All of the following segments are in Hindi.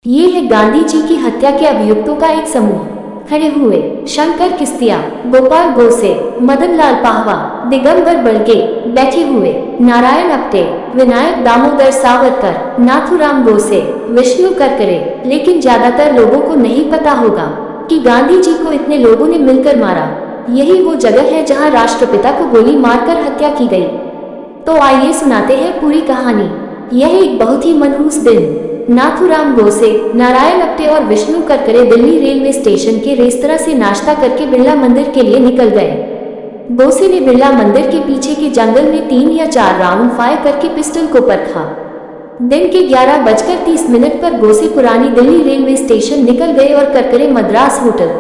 ये है गांधी जी की हत्या के अभियुक्तों का एक समूह। खड़े हुए शंकर किस्तिया, गोपाल गोसे, मदन लाल पाहवा, दिगंबर बड़गे। बैठे हुए नारायण अपटे, विनायक दामोदर सावरकर, नाथूराम गोसे, विष्णु करकरे। लेकिन ज्यादातर लोगों को नहीं पता होगा कि गांधी जी को इतने लोगों ने मिलकर मारा। यही वो जगह है जहां राष्ट्रपिता को गोली मारकर हत्या की गई। तो आइए सुनाते हैं पूरी कहानी। यह एक बहुत ही मनहूस दिन। नाथूराम गोसे, नारायण अपटे और विष्णु करकरे दिल्ली रेलवे स्टेशन के रेस्तरां से नाश्ता करके बिरला मंदिर के लिए निकल गए। गोसे ने बिरला मंदिर के पीछे के जंगल में 3 या 4 राउंड फायर करके पिस्टल को परखा। दिन के 11:30 पर गोसे पुरानी दिल्ली रेलवे स्टेशन निकल गए और करकरे मद्रास होटल।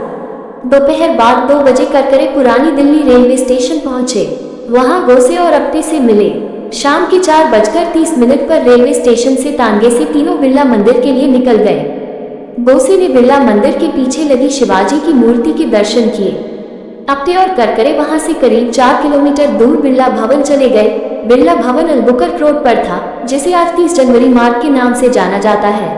दोपहर बाद 2 बजे करकरे पुरानी दिल्ली रेलवे स्टेशन पहुंचे। वहां गोसे और अपटे से मिले। शाम के 4:30 पर रेलवे स्टेशन से तांगे से तीनों बिरला मंदिर के लिए निकल गए। गोसे ने बिरला मंदिर के पीछे लगी शिवाजी की मूर्ति के दर्शन किए। अपटे और करकरे वहां से करीब 4 किलोमीटर दूर बिरला भवन चले गए। बिरला भवन अल्बुकर्क रोड पर था, जिसे आज 30 जनवरी मार्ग के नाम से जाना जाता है।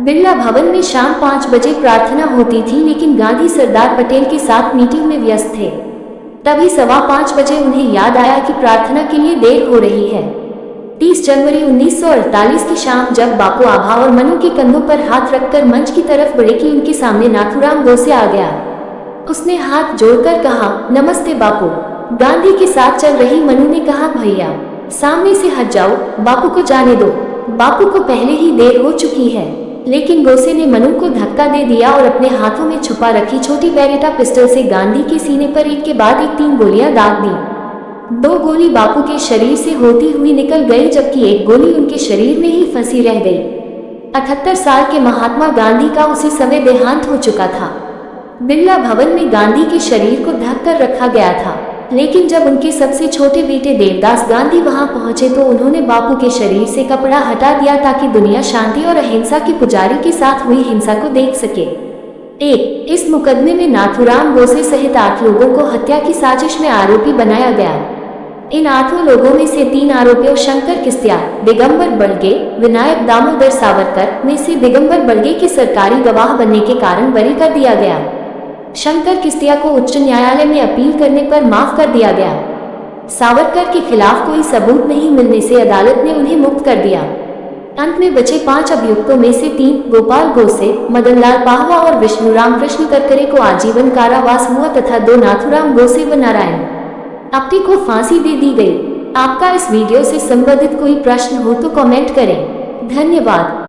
बिरला भवन में शाम 5 बजे प्रार्थना होती थी, लेकिन गांधी सरदार पटेल के साथ मीटिंग में व्यस्त थे। तभी 5:15 बजे उन्हें याद आया कि प्रार्थना के लिए देर हो रही है। 30 जनवरी 1948 की शाम जब बापू आभा और मनु के कंधों पर हाथ रखकर मंच की तरफ बढ़े कि उनके सामने नाथूराम गोसे आ गया। उसने हाथ जोड़कर कहा, नमस्ते बापू। गांधी के साथ चल रही मनु ने कहा, भैया सामने से हट जाओ, बापू को जाने दो। बापू को पहले ही देर हो चुकी है। लेकिन गोसे ने मनु को धक्का दे दिया और अपने हाथों में छुपा रखी छोटी बैरेटा पिस्टल से गांधी के सीने पर एक के बाद एक 3 गोलियां दाग दी। 2 गोली बापू के शरीर से होती हुई निकल गई, जबकि एक गोली उनके शरीर में ही फंसी रह गई। 78 साल के महात्मा गांधी का उसी समय देहांत हो चुका था। बिरला भवन में गांधी के शरीर को ढक कर रखा गया था, लेकिन जब उनके सबसे छोटे बेटे देवदास गांधी वहां पहुंचे तो उन्होंने बापू के शरीर से कपड़ा हटा दिया ताकि दुनिया शांति और अहिंसा के पुजारी के साथ हुई हिंसा को देख सके। इस मुकदमे में नाथूराम गोसे सहित 8 लोगों को हत्या की साजिश में आरोपी बनाया गया। इन 8 लोगों में से 3 आरोपियों शंकर किस्तिया, दिगंबर बड़गे, विनायक दामोदर सावरकर में से दिगंबर बड़गे के सरकारी गवाह बनने के कारण बरी कर दिया गया। शंकर किस्तिया को उच्च न्यायालय में अपील करने पर माफ कर दिया गया। सावरकर के खिलाफ कोई सबूत नहीं मिलने से अदालत ने उन्हें मुक्त कर दिया। अंत में बचे 5 अभियुक्तों में से 3 गोपाल गोसे, मदन लाल पाहवा और विष्णु रामकृष्ण करकरे को आजीवन कारावास हुआ तथा 2 नाथूराम गोसे व नारायण अपटे को फांसी दे दी गई। आपका इस वीडियो से संबंधित कोई प्रश्न हो तो कमेंट करें। धन्यवाद।